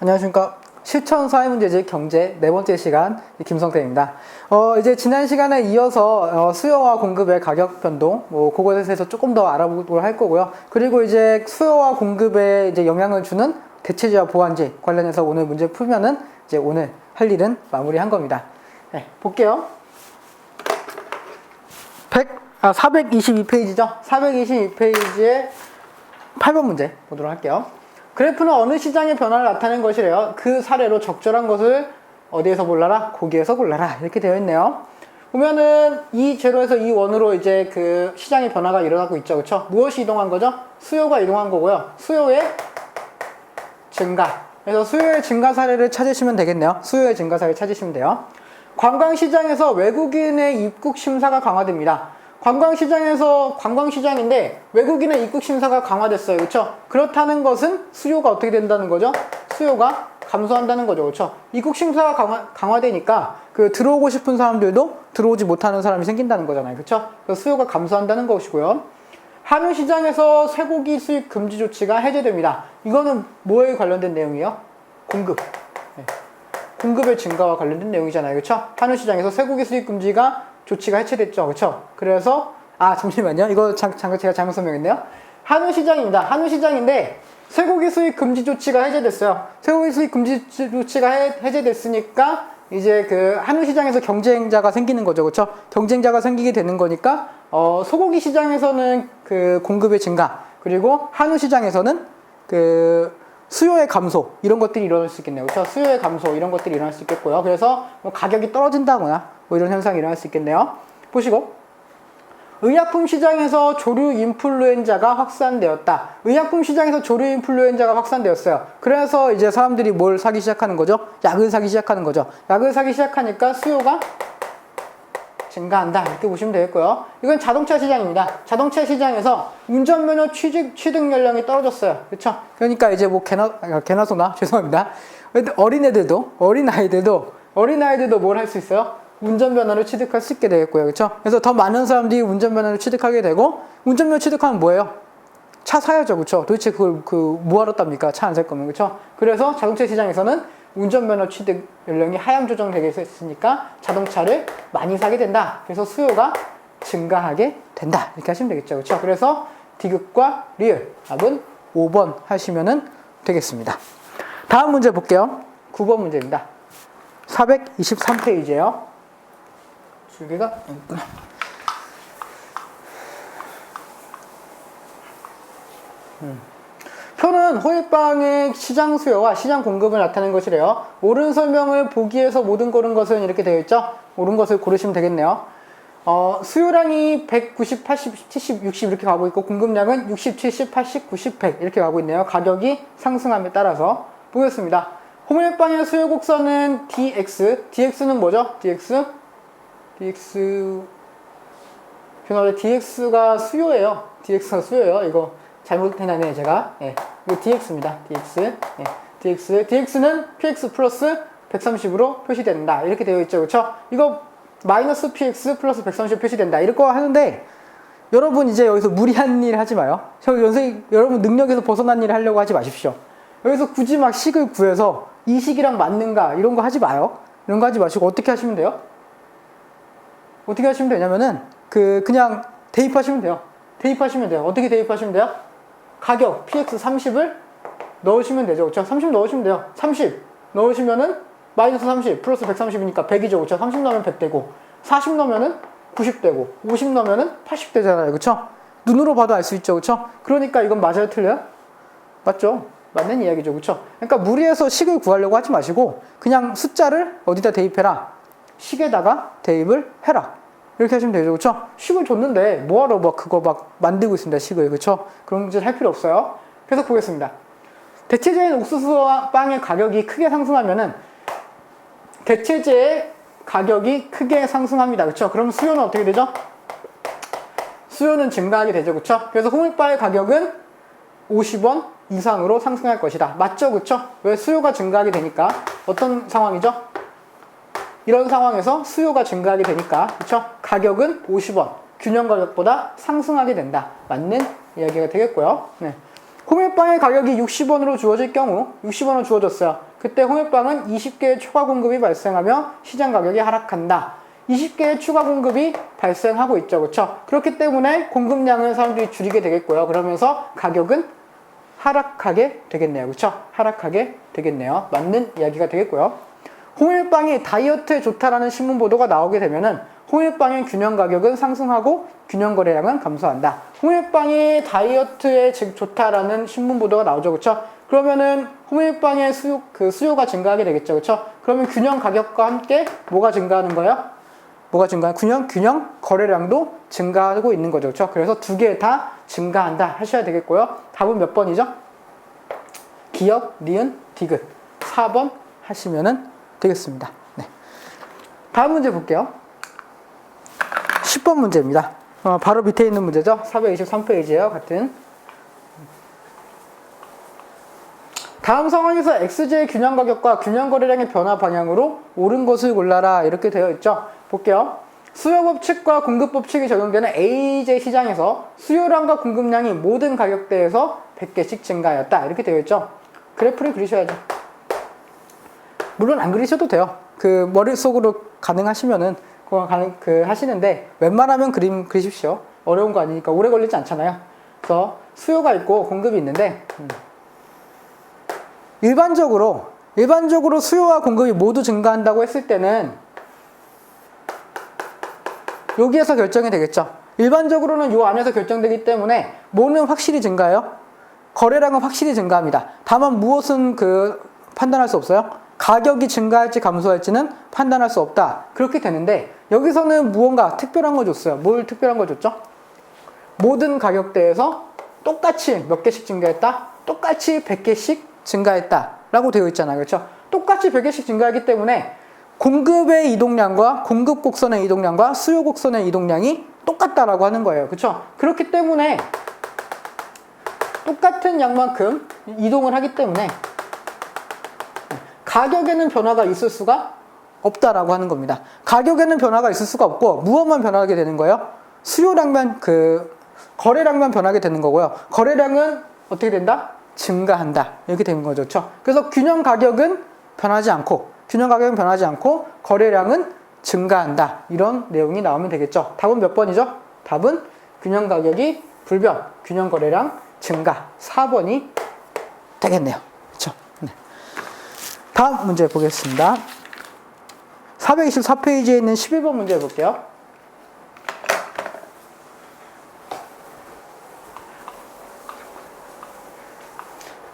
안녕하십니까. 실천 사회문제집 경제 네 번째 시간 김성태입니다. 이제 지난 시간에 이어서 수요와 공급의 가격 변동, 그것에 대해서 조금 더 알아보도록 할 거고요. 그리고 이제 수요와 공급에 이제 영향을 주는 대체제와 보완제 관련해서 오늘 문제 풀면은 이제 오늘 할 일은 마무리한 겁니다. 네, 볼게요. 422페이지죠. 422페이지에 8번 문제 보도록 할게요. 그래프는 어느 시장의 변화를 나타낸 것이래요. 그 사례로 적절한 것을 어디에서 골라라? 고기에서 골라라. 이렇게 되어 있네요. 보면은 이 제로에서 이 원으로 이제 그 시장의 변화가 일어나고 있죠. 그렇죠? 무엇이 이동한 거죠? 수요가 이동한 거고요. 수요의 증가. 그래서 수요의 증가 사례를 찾으시면 되겠네요. 수요의 증가 사례를 찾으시면 돼요. 관광시장에서 외국인의 입국 심사가 강화됩니다. 관광시장인데 외국인의 입국 심사가 강화됐어요. 그렇죠? 그렇다는 것은 수요가 어떻게 된다는 거죠? 수요가 감소한다는 거죠. 그렇죠? 입국 심사가 강화되니까 그 들어오고 싶은 사람들도 들어오지 못하는 사람이 생긴다는 거잖아요. 그렇죠? 그래서 수요가 감소한다는 것이고요. 한우 시장에서 쇠고기 수입 금지 조치가 해제됩니다. 이거는 뭐에 관련된 내용이에요? 공급. 네. 공급의 증가와 관련된 내용이잖아요. 그렇죠? 한우 시장에서 쇠고기 수입 금지가 조치가 해체됐죠. 그렇죠? 그래서 잠시만요. 이거 제가 잘못 설명했네요. 한우 시장입니다. 한우 시장인데 쇠고기 수입 금지 조치가 해제됐어요. 쇠고기 수입 금지 조치가 해제됐으니까 이제 그 한우 시장에서 경쟁자가 생기는 거죠. 그렇죠? 경쟁자가 생기게 되는 거니까 소고기 시장에서는 그 공급의 증가, 그리고 한우 시장에서는 그 수요의 감소, 이런 것들이 일어날 수 있겠네요. 그렇죠? 수요의 감소, 이런 것들이 일어날 수 있겠고요. 그래서 뭐 가격이 떨어진다거나 뭐 이런 현상이 일어날 수 있겠네요. 보시고, 의약품 시장에서 조류 인플루엔자가 확산되었다. 의약품 시장에서 조류 인플루엔자가 확산되었어요. 그래서 이제 사람들이 뭘 사기 시작하는 거죠? 약을 사기 시작하는 거죠. 약을 사기 시작하니까 수요가 증가한다. 이렇게 보시면 되겠고요. 이건 자동차 시장입니다. 자동차 시장에서 운전면허 취득 연령이 떨어졌어요. 그렇죠? 그러니까 이제 뭐 개나소나 죄송합니다. 어린아이들도 뭘 할 수 있어요? 운전면허를 취득할 수 있게 되겠고요. 그렇죠? 그래서 더 많은 사람들이 운전면허를 취득하게 되고, 운전면허 취득하면 뭐예요? 차 사야죠. 그렇죠? 도대체 그걸 뭐하러 땁니까? 차 안 살 거면. 그렇죠? 그래서 자동차 시장에서는 운전면허 취득 연령이 하향 조정되게 했으니까 자동차를 많이 사게 된다. 그래서 수요가 증가하게 된다. 이렇게 하시면 되겠죠. 그렇죠? 그래서 디귿과 리을 답은 5번 하시면 되겠습니다. 다음 문제 볼게요. 9번 문제입니다. 423페이지예요. 줄기가 있구나. 표는 호일빵의 시장 수요와 시장 공급을 나타내는 것이래요. 옳은 설명을 보기에서 모든 고른 것은 이렇게 되어 있죠. 옳은 것을 고르시면 되겠네요. 수요량이 190, 80, 70, 60 이렇게 가고 있고, 공급량은 60, 70, 80, 90, 100 이렇게 가고 있네요. 가격이 상승함에 따라서. 보겠습니다. 호밀빵의 수요 곡선은 DX. DX는 뭐죠? DX DX가 수요예요. DX가 수요예요. 이거 잘못해놨네 제가. 예, 이거 DX입니다. DX. 예, DX는 PX 플러스 130으로 표시된다. 이렇게 되어 있죠. 그렇죠? 이거 마이너스 PX 플러스 130 표시된다. 이럴 거 하는데, 여러분 이제 여기서 무리한 일 하지 마요. 여러분 능력에서 벗어난 일을 하려고 하지 마십시오. 여기서 굳이 막 식을 구해서 이 식이랑 맞는가 이런 거 하지 마요. 이런 거 하지 마시고 어떻게 하시면 돼요? 어떻게 하시면 되냐면은 그냥 대입하시면 돼요. 어떻게 대입하시면 돼요? 가격 PX 30을 넣으시면 되죠. 그렇죠? 30 넣으시면 돼요. 30 넣으시면은 마이너스 30 플러스 130이니까 100이죠. 그렇죠? 30 넣으면 100 되고, 40 넣으면은 90 되고, 50 넣으면은 80 되잖아요. 그렇죠? 눈으로 봐도 알 수 있죠. 그렇죠? 그러니까 이건 맞아요, 틀려요? 맞죠? 맞는 이야기죠. 그렇죠? 그러니까 무리해서 식을 구하려고 하지 마시고 그냥 숫자를 어디다 대입해라. 식에다가 대입을 해라. 이렇게 하시면 되죠. 그렇죠? 식을 줬는데 뭐하러 그거 만들고 있습니다. 식을. 그렇죠? 그런 짓 할 필요 없어요. 그래서 보겠습니다. 대체제인 옥수수와 빵의 가격이 크게 상승하면은 대체제의 가격이 크게 상승합니다. 그렇죠? 그럼 수요는 어떻게 되죠? 수요는 증가하게 되죠. 그렇죠? 그래서 호밀빵의 가격은 50원 이상으로 상승할 것이다. 맞죠? 그렇죠? 왜? 수요가 증가하게 되니까. 어떤 상황이죠? 이런 상황에서 수요가 증가하게 되니까, 그렇죠? 가격은 50원, 균형 가격보다 상승하게 된다. 맞는 이야기가 되겠고요. 네. 호밀빵의 가격이 60원으로 주어질 경우, 60원으로 주어졌어요. 그때 홍해빵은 20개의 추가 공급이 발생하며 시장 가격이 하락한다. 20개의 추가 공급이 발생하고 있죠. 그렇죠? 그렇기 때문에 공급량을 사람들이 줄이게 되겠고요. 그러면서 가격은 하락하게 되겠네요. 그렇죠? 하락하게 되겠네요. 맞는 이야기가 되겠고요. 홍일빵이 다이어트에 좋다라는 신문 보도가 나오게 되면은 홍일빵의 균형 가격은 상승하고 균형 거래량은 감소한다. 홍일빵이 다이어트에 좋다라는 신문 보도가 나오죠. 그렇죠? 그러면은 홍일빵의 수요가 증가하게 되겠죠. 그렇죠? 그러면 균형 가격과 함께 뭐가 증가하는 거예요? 뭐가 증가하는? 균형 거래량도 증가하고 있는 거죠. 그렇죠? 그래서 두 개 다 증가한다 하셔야 되겠고요. 답은 몇 번이죠? 기역, 니은, 디귿 4번 하시면은 되겠습니다. 네. 다음 문제 볼게요. 10번 문제입니다. 바로 밑에 있는 문제죠. 423페이지예요. 같은. 다음 상황에서 XJ의 균형 가격과 균형 거래량의 변화 방향으로 옳은 것을 골라라 이렇게 되어 있죠. 볼게요. 수요 법칙과 공급 법칙이 적용되는 AJ 시장에서 수요량과 공급량이 모든 가격대에서 100개씩 증가하였다 이렇게 되어 있죠. 그래프를 그리셔야죠. 물론 안 그리셔도 돼요. 머릿속으로 가능하시면은 하시는데 웬만하면 그림 그리십시오. 어려운 거 아니니까 오래 걸리지 않잖아요. 그래서 수요가 있고 공급이 있는데 일반적으로 수요와 공급이 모두 증가한다고 했을 때는 여기에서 결정이 되겠죠. 일반적으로는 이 안에서 결정되기 때문에 뭐는 확실히 증가해요? 거래량은 확실히 증가합니다. 다만 무엇은 판단할 수 없어요? 가격이 증가할지 감소할지는 판단할 수 없다. 그렇게 되는데 여기서는 무언가 특별한 거 줬어요. 뭘 특별한 거 줬죠? 모든 가격대에서 똑같이 몇 개씩 증가했다? 똑같이 100개씩 증가했다. 라고 되어 있잖아요. 그렇죠? 똑같이 100개씩 증가하기 때문에 공급의 이동량과 공급 곡선의 이동량과 수요 곡선의 이동량이 똑같다라고 하는 거예요. 그렇죠? 그렇기 때문에 똑같은 양만큼 이동을 하기 때문에 가격에는 변화가 있을 수가 없다라고 하는 겁니다. 가격에는 변화가 있을 수가 없고 무엇만 변하게 되는 거예요? 수요량만 거래량만 변하게 되는 거고요. 거래량은 어떻게 된다? 증가한다. 이렇게 되는 거죠. 그렇죠? 그래서 균형 가격은 변하지 않고 거래량은 증가한다. 이런 내용이 나오면 되겠죠. 답은 몇 번이죠? 답은 균형 가격이 불변, 균형 거래량 증가. 4번이 되겠네요. 그렇죠? 네. 다음 문제 보겠습니다. 424페이지에 있는 11번 문제 볼게요.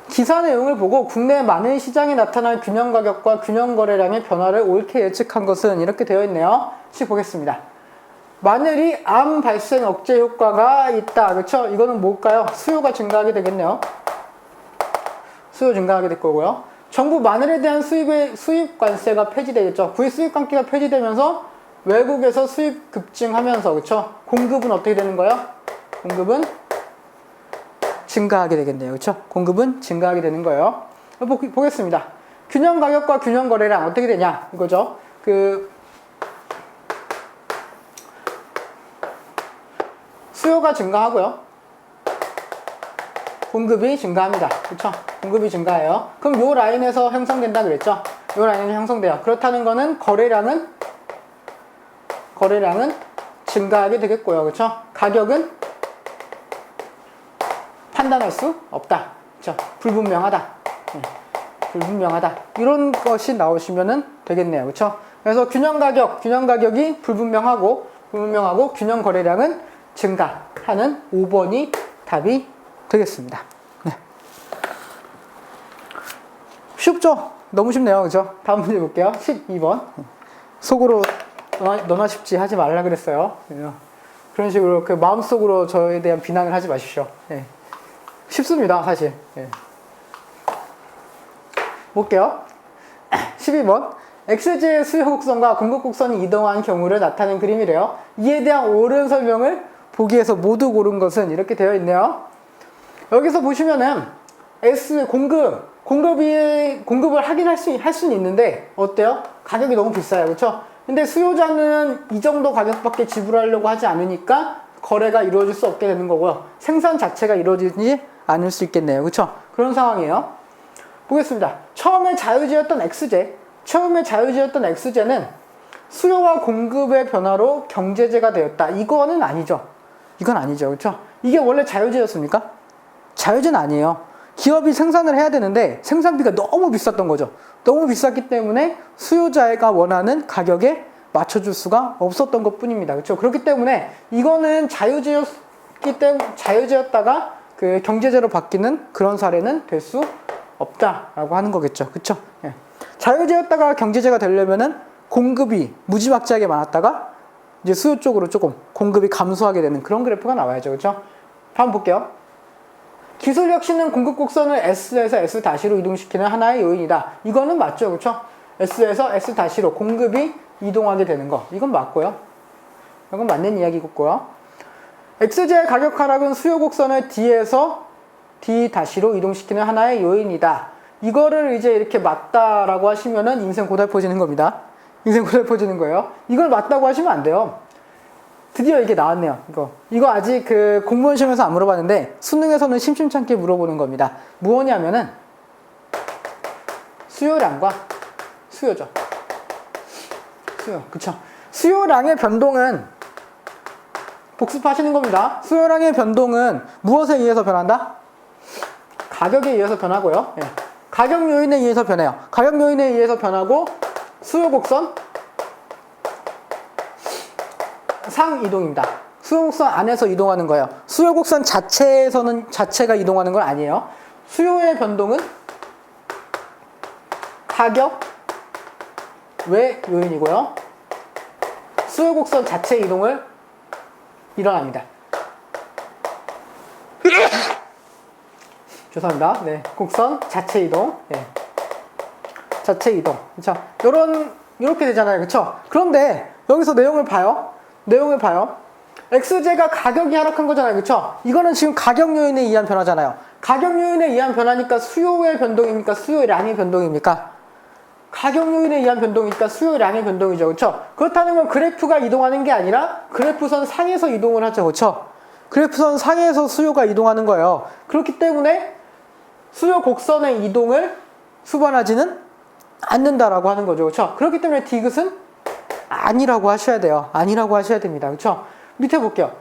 기사 내용을 보고 국내 많은 시장에 나타날 균형 가격과 균형 거래량의 변화를 옳게 예측한 것은 이렇게 되어 있네요. 씩 보겠습니다. 마늘이 암 발생 억제 효과가 있다. 그렇죠? 이거는 뭘까요? 수요가 증가하게 되겠네요. 수요 증가하게 될 거고요. 정부 마늘에 대한 수입 관세가 폐지되겠죠. 구입 수입 관계가 폐지되면서 외국에서 수입 급증하면서 그렇죠? 공급은 어떻게 되는 거예요? 공급은 증가하게 되겠네요. 그렇죠? 공급은 증가하게 되는 거예요. 보겠습니다. 균형 가격과 균형 거래량 어떻게 되냐 이거죠. 수요가 증가하고요. 공급이 증가합니다. 그렇죠? 공급이 증가해요. 그럼 요 라인에서 형성된다 그랬죠? 요 라인에서 형성돼요. 그렇다는 거는 거래량은 증가하게 되겠고요. 그렇죠? 가격은 판단할 수 없다. 그렇죠? 불분명하다. 불분명하다. 이런 것이 나오시면은 되겠네요. 그렇죠? 그래서 균형 가격이 불분명하고 균형 거래량은 증가하는 5번이 답이 되겠습니다. 네. 쉽죠? 너무 쉽네요. 그렇죠? 다음 문제 볼게요. 12번. 속으로 너나 쉽지 하지 말라 그랬어요. 그런 식으로 마음속으로 저에 대한 비난을 하지 마십시오. 네. 쉽습니다, 사실. 네. 볼게요. 12번. XJ의 수요 곡선과 공급 곡선이 이동한 경우를 나타낸 그림이래요. 이에 대한 옳은 설명을 보기에서 모두 고른 것은 이렇게 되어 있네요. 여기서 보시면은 공급을 하긴 할 수는 있는데 어때요? 가격이 너무 비싸요. 그렇죠? 근데 수요자는 이 정도 가격밖에 지불하려고 하지 않으니까 거래가 이루어질 수 없게 되는 거고요. 생산 자체가 이루어지지 않을 수 있겠네요. 그렇죠? 그런 상황이에요. 보겠습니다. 처음에 자유제였던 X제는 수요와 공급의 변화로 경제제가 되었다. 이거는 아니죠. 이건 아니죠. 그렇죠? 이게 원래 자유제였습니까? 자유제는 아니에요. 기업이 생산을 해야 되는데 생산비가 너무 비쌌던 거죠. 너무 비쌌기 때문에 수요자가 원하는 가격에 맞춰줄 수가 없었던 것 뿐입니다. 그렇죠? 그렇기 때문에 이거는 자유제였다가 그 경제제로 바뀌는 그런 사례는 될 수 없다라고 하는 거겠죠. 그렇죠? 예. 자유제였다가 경제제가 되려면은 공급이 무지막지하게 많았다가 이제 수요 쪽으로 조금 공급이 감소하게 되는 그런 그래프가 나와야죠. 그렇죠? 다음 볼게요. 기술 혁신은 공급 곡선을 S에서 S-로 이동시키는 하나의 요인이다. 이거는 맞죠. 그렇죠? S에서 S-로 공급이 이동하게 되는 거. 이건 맞고요. 이건 맞는 이야기겠고요. X제의 가격 하락은 수요 곡선을 D에서 D-로 이동시키는 하나의 요인이다. 이거를 이제 이렇게 맞다라고 하시면은 인생 고달퍼지는 겁니다. 인생 고달퍼지는 거예요. 이걸 맞다고 하시면 안 돼요. 드디어 이게 나왔네요. 이거 아직 그 공무원 시험에서 안 물어봤는데 수능에서는 심심찮게 물어보는 겁니다. 무엇이냐면은 수요량과 수요죠. 수요, 그쵸? 수요량의 변동은 복습하시는 겁니다. 수요량의 변동은 무엇에 의해서 변한다? 가격에 의해서 변하고요. 예. 가격 요인에 의해서 변해요. 가격 요인에 의해서 변하고 수요 곡선 상 이동입니다. 수요 곡선 안에서 이동하는 거예요. 수요 곡선 자체가 이동하는 건 아니에요. 수요의 변동은 가격 외 요인이고요. 수요 곡선 자체 이동을 일어납니다. 죄송합니다. 네, 곡선 자체 이동. 네. 자체 이동. 그쵸? 이렇게 되잖아요. 그쵸? 그런데 여기서 내용을 봐요. X제가 가격이 하락한 거잖아요. 그쵸? 이거는 지금 가격 요인에 의한 변화잖아요. 가격 요인에 의한 변화니까 수요의 변동입니까? 수요량의 변동입니까? 가격 요인에 의한 변동이니까 수요량의 변동이죠. 그쵸? 그렇다는 건 그래프가 이동하는 게 아니라 그래프선 상에서 이동을 하죠. 그쵸? 그래프선 상에서 수요가 이동하는 거예요. 그렇기 때문에 수요 곡선의 이동을 수반하지는 않는다라고 하는 거죠. 그렇죠? 그렇기 때문에 디귿은 아니라고 하셔야 돼요. 아니라고 하셔야 됩니다. 그렇죠? 밑에 볼게요.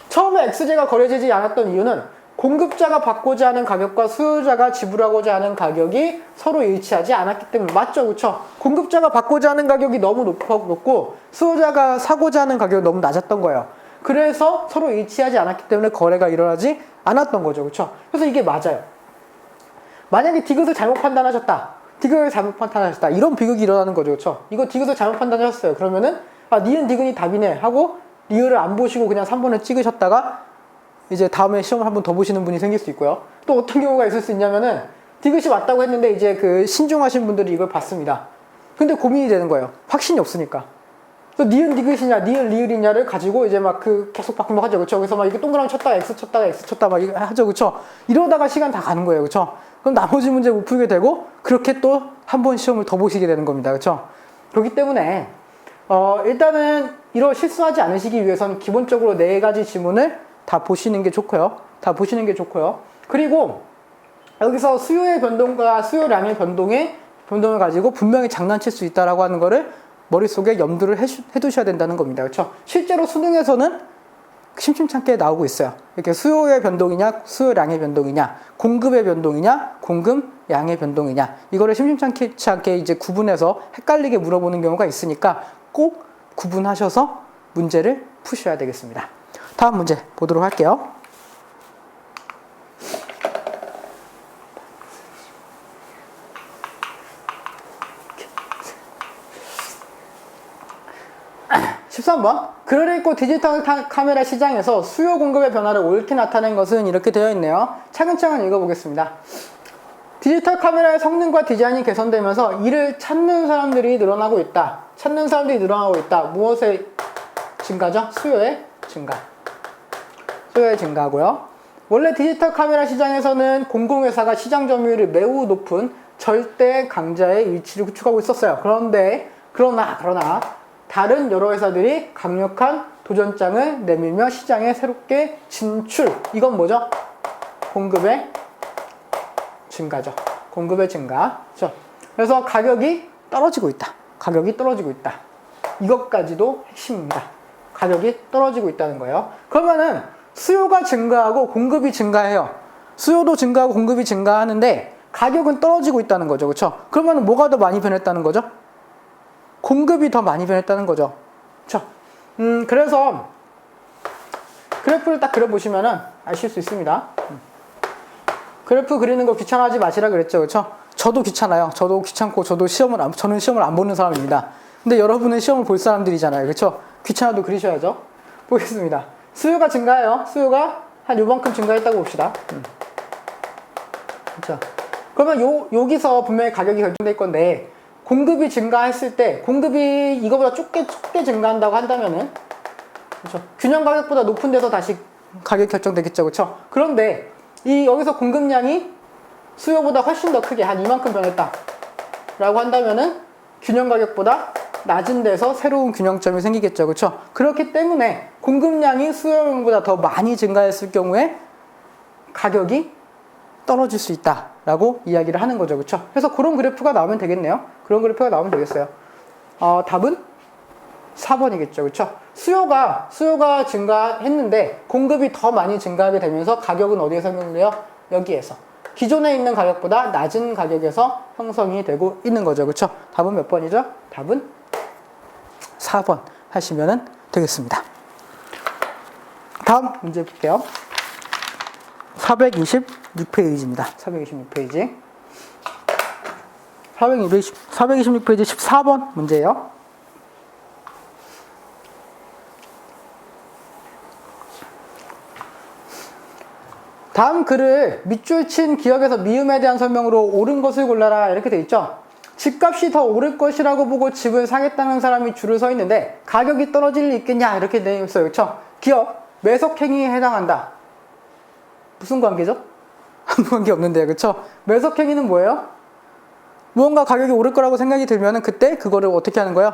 처음에 X제가 거래되지 않았던 이유는 공급자가 받고자 하는 가격과 수요자가 지불하고자 하는 가격이 서로 일치하지 않았기 때문에. 맞죠? 그렇죠? 공급자가 받고자 하는 가격이 너무 높고 수요자가 사고자 하는 가격이 너무 낮았던 거예요. 그래서 서로 일치하지 않았기 때문에 거래가 일어나지 않았던 거죠. 그렇죠? 그래서 이게 맞아요. 만약에 디귿을 잘못 판단하셨다. 이런 비극이 일어나는 거죠. 그렇죠? 이거 디귿을 잘못 판단하셨어요. 그러면은 니은 디귿이 답이네 하고 리을을 안 보시고 그냥 3번을 찍으셨다가 이제 다음에 시험을 한번 더 보시는 분이 생길 수 있고요. 또 어떤 경우가 있을 수 있냐면은 디귿이 맞다고 했는데 이제 그 신중하신 분들이 이걸 봤습니다. 근데 고민이 되는 거예요. 확신이 없으니까. 또 니은 디귿이냐, 니은 리을이냐를 가지고 이제 막 계속 바꾸면 하죠. 그쵸? 그래서 막 이렇게 동그라미 쳤다가 X 쳤다 막 하죠. 그쵸? 이러다가 시간 다 가는 거예요. 그쵸? 그럼 나머지 문제 못 풀게 되고, 그렇게 또 한 번 시험을 더 보시게 되는 겁니다. 그쵸? 그렇기 때문에, 일단은 이런 실수하지 않으시기 위해서는 기본적으로 4가지 지문을 다 보시는 게 좋고요. 그리고 여기서 수요의 변동과 수요량의 변동을 가지고 분명히 장난칠 수 있다라고 하는 거를 머릿속에 염두를 해두셔야 된다는 겁니다. 그렇죠? 실제로 수능에서는 심심찮게 나오고 있어요. 이렇게 수요의 변동이냐, 수요량의 변동이냐, 공급의 변동이냐, 공급량의 변동이냐. 이거를 심심찮게 않게 이제 구분해서 헷갈리게 물어보는 경우가 있으니까 꼭 구분하셔서 문제를 푸셔야 되겠습니다. 다음 문제 보도록 할게요. (13번) 글을 읽고 디지털 카메라 시장에서 수요 공급의 변화를 옳게 나타낸 것은 이렇게 되어 있네요. 차근차근 읽어보겠습니다. 디지털 카메라의 성능과 디자인이 개선되면서 이를 찾는 사람들이 늘어나고 있다. 무엇의 증가죠? 수요의 증가고요. 원래 디지털 카메라 시장에서는 공공회사가 시장 점유율이 매우 높은 절대 강자의 위치를 구축하고 있었어요. 그러나 다른 여러 회사들이 강력한 도전장을 내밀며 시장에 새롭게 진출. 이건 뭐죠? 공급의 증가죠. 공급의 증가. 그렇죠? 그래서 가격이 떨어지고 있다. 가격이 떨어지고 있다. 이것까지도 핵심입니다. 가격이 떨어지고 있다는 거예요. 그러면은 수요가 증가하고 공급이 증가해요. 수요도 증가하고 공급이 증가하는데 가격은 떨어지고 있다는 거죠. 그렇죠? 그러면 뭐가 더 많이 변했다는 거죠? 공급이 더 많이 변했다는 거죠. 그렇죠? 그래서 그래프를 딱 그려보시면은 아실 수 있습니다. 그래프 그리는 거 귀찮아하지 마시라 그랬죠. 그렇죠? 저도 귀찮아요. 저도 귀찮고 저는 시험을 안 보는 사람입니다. 근데 여러분은 시험을 볼 사람들이잖아요. 그렇죠? 귀찮아도 그리셔야죠. 보겠습니다. 수요가 증가해요. 수요가 한 요만큼 증가했다고 봅시다. 그렇죠? 그러면 여기서 분명히 가격이 결정될 건데 공급이 증가했을 때 공급이 이거보다 좁게 증가한다고 한다면은 그렇죠? 균형 가격보다 높은 데서 다시 가격 결정되겠죠. 그렇죠? 그런데 여기서 공급량이 수요보다 훨씬 더 크게 한 이만큼 변했다 라고 한다면은 균형 가격보다 낮은 데서 새로운 균형점이 생기겠죠. 그렇죠? 그렇기 때문에 공급량이 수요량보다 더 많이 증가했을 경우에 가격이 떨어질 수 있다라고 이야기를 하는 거죠. 그렇죠? 그래서 그런 그래프가 나오면 되겠네요. 그런 그래프가 나오면 되겠어요. 답은 4번이겠죠. 그렇죠? 수요가 증가했는데 공급이 더 많이 증가하게 되면서 가격은 어디에서 형성돼요? 여기에서. 기존에 있는 가격보다 낮은 가격에서 형성이 되고 있는 거죠. 그렇죠? 답은 몇 번이죠? 답은 4번 하시면 되겠습니다. 다음 문제 볼게요. 426페이지입니다. 426페이지. 426페이지 14번 문제예요. 다음 글을 밑줄 친 기억에서 미음에 대한 설명으로 옳은 것을 골라라 이렇게 돼 있죠. 집값이 더 오를 것이라고 보고 집을 사겠다는 사람이 줄을 서 있는데 가격이 떨어질 리 있겠냐 이렇게 되어 있어요. 그렇죠? 기억, 매석행위에 해당한다. 무슨 관계죠? 아무 관계 없는데요. 그렇죠? 매석행위는 뭐예요? 무언가 가격이 오를 거라고 생각이 들면은 그때 그거를 어떻게 하는 거예요?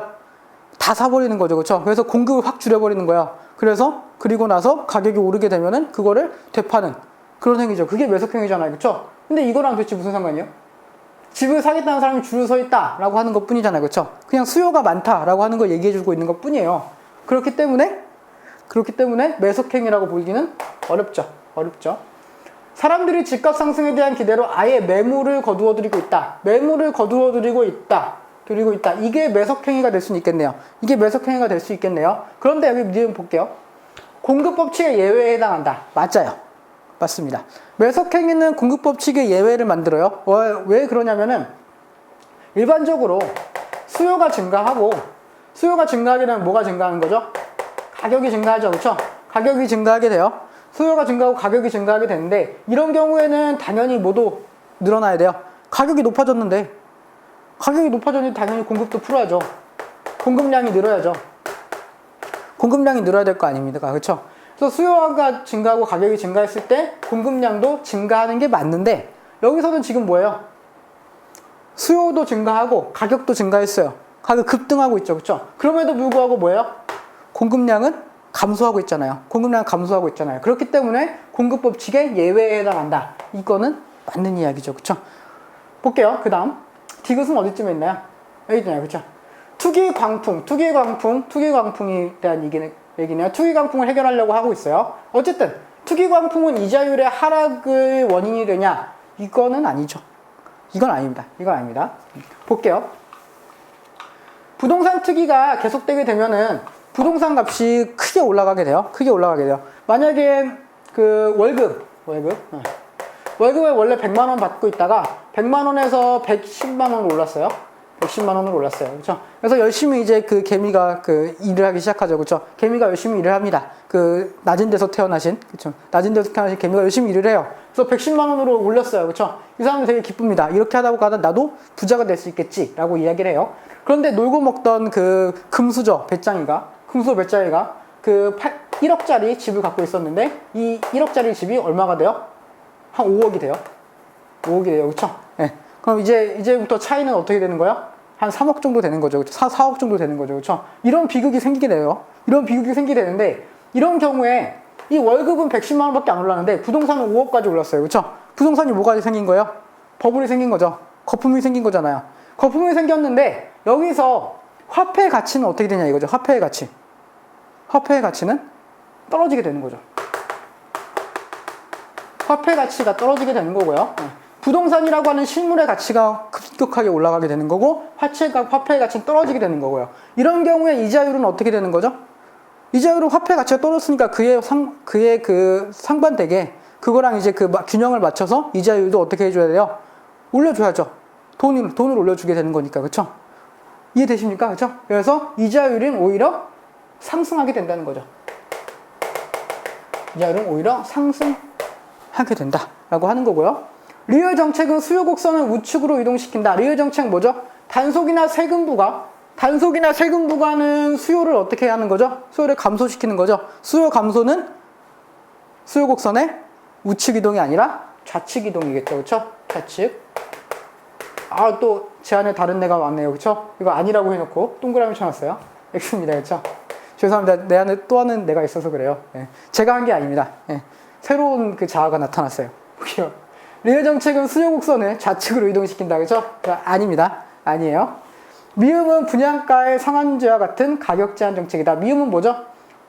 다 사버리는 거죠. 그렇죠? 그래서 공급을 확 줄여버리는 거예요. 그리고 나서 가격이 오르게 되면은 그거를 되파는 그런 행위죠. 그게 매석행위잖아요. 그렇죠? 근데 이거랑 도대체 무슨 상관이에요? 집을 사겠다는 사람이 줄을 서 있다라고 하는 것 뿐이잖아요. 그렇죠? 그냥 수요가 많다라고 하는 걸 얘기해주고 있는 것 뿐이에요. 그렇기 때문에 매석행위라고 보기는 어렵죠. 사람들이 집값 상승에 대한 기대로 아예 매물을 거두어들이고 있다. 이게 매석행위가 될 수 있겠네요. 그런데 여기 미음 볼게요. 공급법칙의 예외에 해당한다. 맞아요. 맞습니다. 매석행위는 공급법칙의 예외를 만들어요. 왜 그러냐면은 일반적으로 수요가 증가하게 되면 뭐가 증가하는 거죠? 가격이 증가하죠. 그렇죠? 가격이 증가하게 돼요. 수요가 증가하고 가격이 증가하게 되는데 이런 경우에는 당연히 뭐도 늘어나야 돼요. 가격이 높아졌는데 당연히 공급도 풀어야죠. 공급량이 늘어야죠. 공급량이 늘어야 될 거 아닙니까? 그렇죠? 그래서 수요가 증가하고 가격이 증가했을 때 공급량도 증가하는 게 맞는데 여기서는 지금 뭐예요? 수요도 증가하고 가격도 증가했어요. 가격 급등하고 있죠. 그렇죠? 그럼에도 불구하고 뭐예요? 공급량은 감소하고 있잖아요. 그렇기 때문에 공급법칙의 예외에 해당한다. 이거는 맞는 이야기죠. 그렇죠? 볼게요. 그 다음 디귿은 어디쯤에 있나요? 여기 있나요? 그렇죠? 투기광풍에 대한 얘기네요. 투기광풍을 해결하려고 하고 있어요. 어쨌든 투기광풍은 이자율의 하락의 원인이 되냐? 이거는 아니죠. 이건 아닙니다. 볼게요. 부동산 투기가 계속되게 되면은 부동산 값이 크게 올라가게 돼요. 만약에 그 월급을 원래 100만 원 받고 있다가 100만 원에서 110만 원으로 올랐어요. 그렇죠? 그래서 열심히 이제 그 개미가 그 일을 하기 시작하죠. 그렇죠? 개미가 열심히 일을 합니다. 그 낮은 데서 태어나신 개미가 열심히 일을 해요. 그래서 110만 원으로 올렸어요. 그렇죠? 이 사람은 되게 기쁩니다. 이렇게 하다 보다 나도 부자가 될 수 있겠지라고 이야기를 해요. 그런데 놀고 먹던 그 금수저 배짱이가 그 1억짜리 집을 갖고 있었는데 이 1억짜리 집이 얼마가 돼요? 한 5억이 돼요. 그렇죠? 네. 그럼 이제부터 차이는 어떻게 되는 거예요? 한 3억 정도 되는 거죠. 4억 정도 되는 거죠. 그렇죠? 이런 비극이 생기게 되는데 이런 경우에 이 월급은 110만 원밖에 안 올랐는데 부동산은 5억까지 올랐어요. 그렇죠? 부동산이 뭐가 생긴 거예요? 버블이 생긴 거죠. 거품이 생긴 거잖아요. 거품이 생겼는데 여기서 화폐의 가치는 어떻게 되냐 이거죠. 화폐의 가치. 화폐의 가치는 떨어지게 되는 거죠. 화폐 가치가 떨어지게 되는 거고요. 부동산이라고 하는 실물의 가치가 급격하게 올라가게 되는 거고 화폐의 가치는 떨어지게 되는 거고요. 이런 경우에 이자율은 어떻게 되는 거죠? 이자율은 화폐 가치가 떨어졌으니까 그의 그 상반되게 그거랑 이제 그 균형을 맞춰서 이자율도 어떻게 해줘야 돼요? 올려줘야죠. 돈을 올려주게 되는 거니까. 그렇죠? 이해되십니까? 그렇죠? 그래서 이자율은 오히려 상승하게 된다는 거죠. 이자율은 오히려 상승하게 된다라고 하는 거고요. 리얼 정책은 수요 곡선을 우측으로 이동시킨다. 리얼 정책 뭐죠? 단속이나 세금 부과는 수요를 어떻게 하는 거죠? 수요를 감소시키는 거죠. 수요 감소는 수요 곡선의 우측 이동이 아니라 좌측 이동이겠죠. 그렇죠? 좌측. 아, 또 제 안에 다른 애가 왔네요. 그렇죠? 이거 아니라고 해놓고 동그라미 쳐놨어요. X입니다. 그렇죠? 죄송합니다. 내 안에 또 하는 애가 있어서 그래요. 예. 제가 한 게 아닙니다. 예. 새로운 그 자아가 나타났어요. 보기요. 리얼 정책은 수요 곡선을 좌측으로 이동시킨다. 그렇죠? 아닙니다. 아니에요. 미음은 분양가의 상한제와 같은 가격 제한 정책이다. 미음은 뭐죠?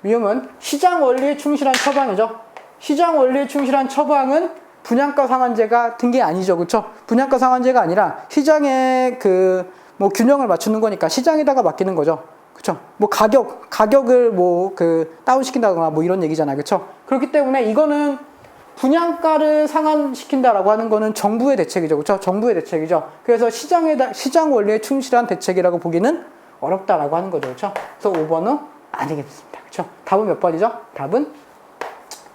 미음은 시장 원리에 충실한 처방이죠. 시장 원리에 충실한 처방은 분양가 상한제가 든 게 아니죠. 그렇죠? 분양가 상한제가 아니라 시장의 그 뭐 균형을 맞추는 거니까 시장에다가 맡기는 거죠. 그렇죠? 뭐 가격을 뭐 그 다운시킨다거나 뭐 이런 얘기잖아요. 그렇죠? 그렇기 때문에 이거는 분양가를 상한시킨다라고 하는 거는 정부의 대책이죠. 그렇죠? 정부의 대책이죠. 그래서 시장 원리에 충실한 대책이라고 보기는 어렵다라고 하는 거죠. 그렇죠? 그래서 5번은 아니겠습니다. 그렇죠? 답은 몇 번이죠? 답은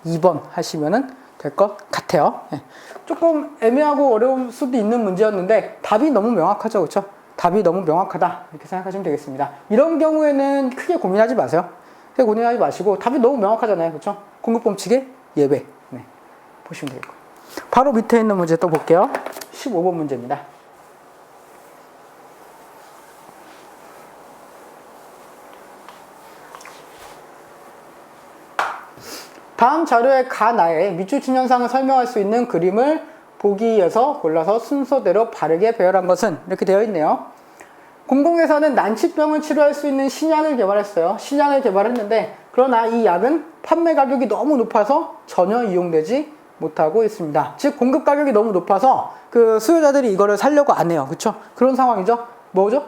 2번 하시면은 될 것 같아요. 네. 조금 애매하고 어려울 수도 있는 문제였는데 답이 너무 명확하죠. 그렇죠? 답이 너무 명확하다. 이렇게 생각하시면 되겠습니다. 이런 경우에는 크게 고민하지 마세요. 크게 고민하지 마시고 답이 너무 명확하잖아요. 그렇죠? 공급 법칙의 예배. 네. 보시면 되겠고. 바로 밑에 있는 문제 또 볼게요. 15번 문제입니다. 다음 자료의 가나의 미추진 현상을 설명할 수 있는 그림을 보기에서 골라서 순서대로 바르게 배열한 것은 이렇게 되어 있네요. 공공회사는 난치병을 치료할 수 있는 신약을 개발했어요. 신약을 개발했는데 그러나 이 약은 판매 가격이 너무 높아서 전혀 이용되지 못하고 있습니다. 즉 공급 가격이 너무 높아서 그 수요자들이 이거를 사려고 안 해요. 그렇죠? 그런 상황이죠. 뭐죠?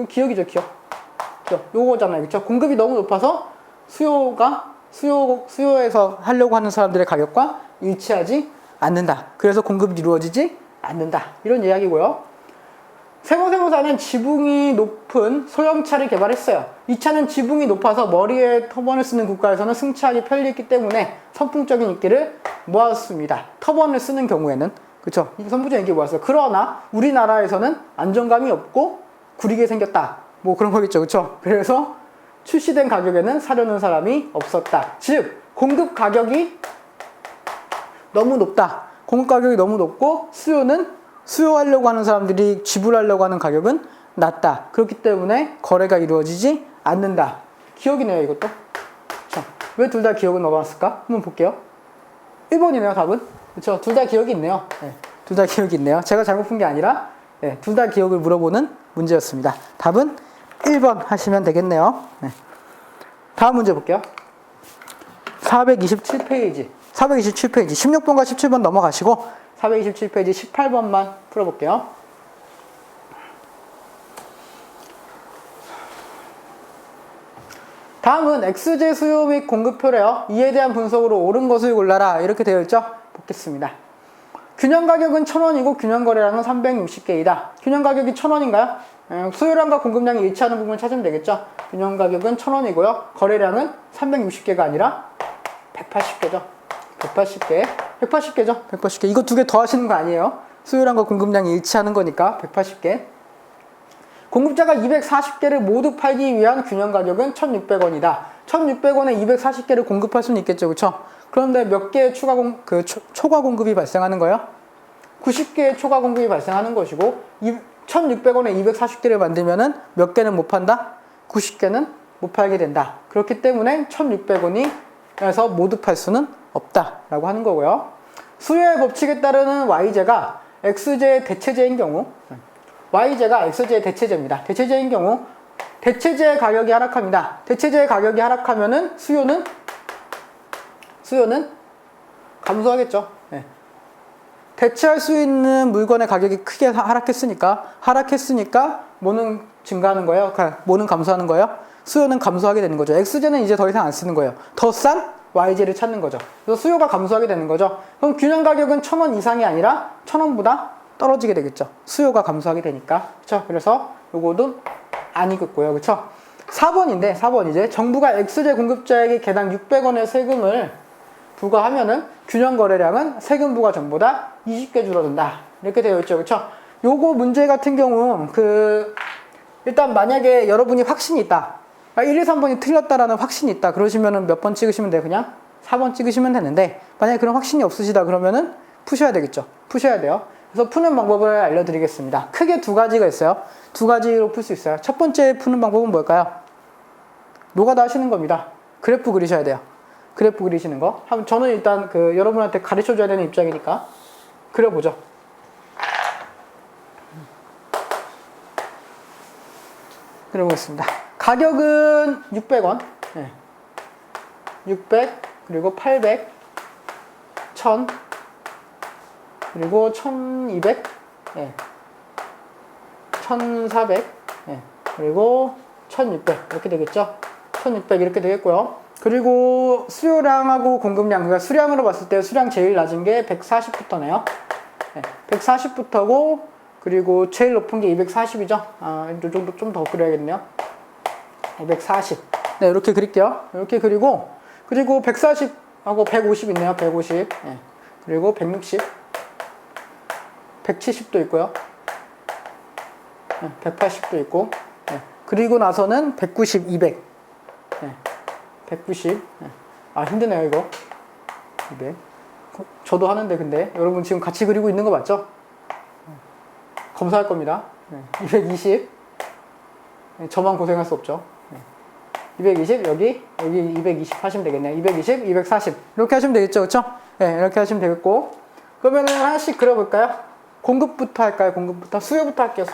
기억이죠, 기억. 요거잖아요. 그렇죠? 공급이 너무 높아서 수요에서 하려고 하는 사람들의 가격과 일치하지 않는다. 그래서 공급이 이루어지지 않는다. 이런 이야기고요. 세모세모사는 지붕이 높은 소형차를 개발했어요. 이 차는 지붕이 높아서 머리에 터번을 쓰는 국가에서는 승차하기 편리했기 때문에 선풍적인 인기를 모았습니다. 터번을 쓰는 경우에는. 그렇죠? 선풍적인 인기를 모았어요. 그러나 우리나라에서는 안정감이 없고 구리게 생겼다. 뭐 그런 거겠죠. 그렇죠? 그래서 출시된 가격에는 사려는 사람이 없었다. 즉 공급 가격이 너무 높다. 공급 가격이 너무 높고 수요하려고 하는 사람들이 지불하려고 하는 가격은 낮다. 그렇기 때문에 거래가 이루어지지 않는다. 기억이네요, 이것도. 자, 왜 둘 다 기억을 넣어놨을까? 한번 볼게요. 1번이네요, 답은. 그렇죠? 둘 다 기억이 있네요. 네, 둘 다 기억이 있네요. 제가 잘못 푼 게 아니라 네, 둘 다 기억을 물어보는 문제였습니다. 답은 1번 하시면 되겠네요. 네. 다음 문제 볼게요. 427페이지. 16번과 17번 넘어가시고 427페이지 18번만 풀어볼게요. 다음은 X제 수요 및 공급표래요. 이에 대한 분석으로 옳은 것을 골라라. 이렇게 되어 있죠? 보겠습니다. 균형 가격은 1000원이고 균형 거래량은 360개이다. 균형 가격이 1000원인가요? 수요량과 공급량이 일치하는 부분을 찾으면 되겠죠? 균형 가격은 1000원이고요. 거래량은 360개가 아니라 180개죠. 180개죠. 180개. 이거 두 개 더 하시는 거 아니에요? 수요량과 공급량이 일치하는 거니까 180개. 공급자가 240개를 모두 팔기 위한 균형 가격은 1,600원이다. 1,600원에 240개를 공급할 수는 있겠죠. 그렇죠? 그런데 몇 개의 초과 공급이 발생하는 거예요? 90개의 초과 공급이 발생하는 것이고 1,600원에 240개를 만들면은 몇 개는 못 판다? 90개는 못 팔게 된다. 그렇기 때문에 1,600원에서 모두 팔 수는 없다라고 하는 거고요. 수요의 법칙에 따르는 Y제가 x제의 대체제인 경우, y제가 x제의 대체제입니다. 대체제인 경우 대체제의 가격이 하락합니다. 대체제의 가격이 하락하면은 수요는 감소하겠죠. 네. 대체할 수 있는 물건의 가격이 크게 하락했으니까 뭐는 증가하는 거예요? 뭐는 감소하는 거예요? 수요는 감소하게 되는 거죠. x제는 이제 더 이상 안 쓰는 거예요. 더 싼 y제를 찾는 거죠. 그래서 수요가 감소하게 되는 거죠. 그럼 균형 가격은 1,000원 이상이 아니라 1,000원보다 떨어지게 되겠죠. 수요가 감소하게 되니까. 그렇죠? 그래서 요거도 아니겠고요. 그렇죠? 4번인데 4번 이제 정부가 x제 공급자에게 개당 600원의 세금을 부과하면은 균형 거래량은 세금 부과 전보다 20개 줄어든다. 이렇게 되어 있죠. 그렇죠? 요거 문제 같은 경우 일단 만약에 여러분이 확신이 있다. 1, 2, 3번이 틀렸다라는 확신이 있다. 그러시면은 몇 번 찍으시면 돼요? 그냥 4번 찍으시면 되는데 만약에 그런 확신이 없으시다 그러면은 푸셔야 되겠죠. 푸셔야 돼요. 그래서 푸는 방법을 알려드리겠습니다. 크게 두 가지가 있어요. 두 가지로 풀 수 있어요. 첫 번째 푸는 방법은 뭘까요? 노가다 하시는 겁니다. 그래프 그리셔야 돼요. 그래프 그리시는 거. 저는 일단 여러분한테 가르쳐 줘야 되는 입장이니까 그려보죠. 그려보겠습니다. 가격은 600원. 네. 600, 그리고 800, 1000, 그리고 1200, 네. 1400, 네. 그리고 1600 이렇게 되겠죠. 1600 이렇게 되겠고요. 그리고 수요량하고 공급량, 그러니까 수량으로 봤을 때 수량 제일 낮은 게 140부터네요. 네. 140부터고 그리고 제일 높은 게 240이죠. 이 정도 좀 더 그려야겠네요. 240. 네, 이렇게 그릴게요. 이렇게 그리고 140하고 150 있네요. 150. 네. 그리고 160. 170도 있고요. 네, 180도 있고. 네. 그리고 나서는 190, 200. 네. 190. 네. 힘드네요, 이거. 200. 저도 하는데, 근데. 여러분 지금 같이 그리고 있는 거 맞죠? 검사할 겁니다. 네. 220. 네. 저만 고생할 수 없죠. 네. 220, 여기 220 하시면 되겠네요. 220, 240. 이렇게 하시면 되겠죠, 그쵸? 네, 이렇게 하시면 되겠고. 그러면은 하나씩 그려볼까요? 공급부터 할까요? 공급부터? 수요부터 할게요,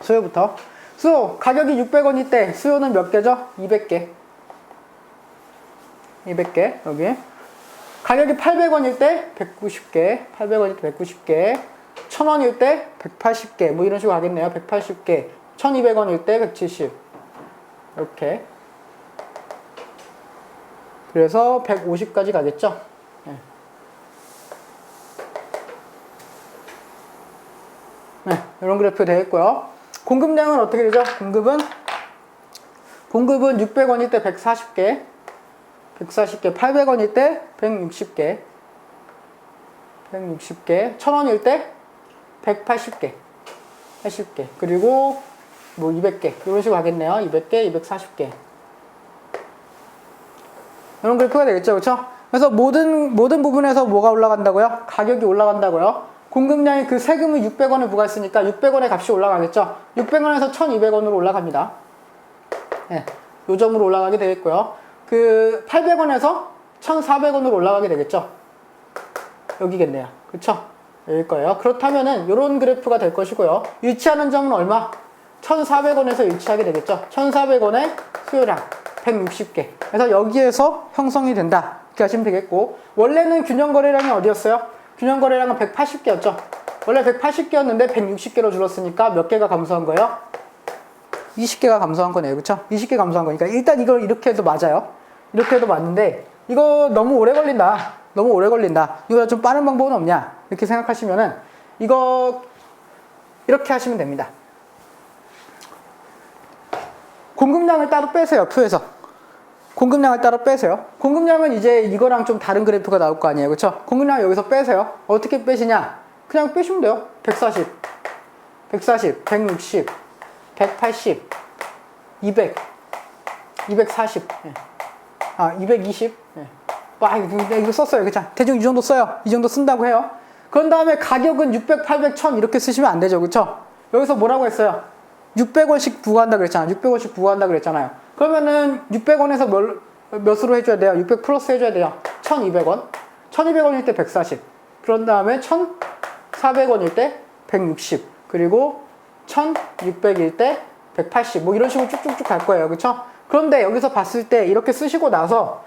수요부터. 수요, 가격이 600원일 때, 수요는 몇 개죠? 200개. 200개, 여기. 가격이 800원일 때, 190개. 800원일 때 190개. 1000원일 때, 180개. 뭐 이런 식으로 가겠네요. 180개. 1200원일 때, 170. 이렇게. 그래서 150까지 가겠죠? 네. 네, 이런 그래프 되겠고요. 공급량은 어떻게 되죠? 공급은 600원일 때 140개, 800원일 때 160개, 1000원일 때 180개, 80개, 그리고 뭐 200개, 이런 식으로 가겠네요. 200개, 240개. 이런 그래프가 되겠죠, 그렇죠? 그래서 모든 부분에서 뭐가 올라간다고요? 가격이 올라간다고요. 공급량이 그 세금을 600원을 부과했으니까 600원의 값이 올라가겠죠. 600원에서 1200원으로 올라갑니다. 네, 요 점으로 올라가게 되겠고요. 800원에서 1400원으로 올라가게 되겠죠. 여기겠네요. 그쵸? 여길 거예요. 그렇다면은 요런 그래프가 될 것이고요. 일치하는 점은 얼마? 1400원에서 일치하게 되겠죠. 1400원의 수요량 160개. 그래서 여기에서 형성이 된다. 이렇게 하시면 되겠고, 원래는 균형 거래량이 어디였어요? 균형 거래량은 180개였죠. 원래 180개였는데 160개로 줄었으니까 몇 개가 감소한 거예요? 20개가 감소한 거네요. 그쵸? 20개 감소한 거니까 일단 이걸 이렇게 해도 맞아요. 이렇게 해도 맞는데 이거 너무 오래 걸린다. 이거보다 좀 빠른 방법은 없냐? 이렇게 생각하시면은 이거 이렇게 하시면 됩니다. 공급량을 따로 빼세요. 표에서. 공급량을 따로 빼세요. 공급량은 이제 이거랑 좀 다른 그래프가 나올 거 아니에요. 그쵸? 공급량을 여기서 빼세요. 어떻게 빼시냐? 그냥 빼시면 돼요. 140, 160, 180, 200, 240, 220. 이거 썼어요. 그쵸? 대충 이 정도 써요. 이 정도 쓴다고 해요. 그런 다음에 가격은 600, 800, 1000 이렇게 쓰시면 안 되죠. 그쵸? 여기서 뭐라고 했어요? 600원씩 부과한다 그랬잖아요. 600원씩 부과한다 그랬잖아요. 그러면은 600원에서 몇으로 해줘야 돼요? 600 플러스 해줘야 돼요. 1200원. 1200원일 때 140. 그런 다음에 1,400원일 때 160, 그리고 1,600일 때 180, 뭐 이런 식으로 쭉쭉쭉 갈 거예요. 그쵸? 그런데 여기서 봤을 때 이렇게 쓰시고 나서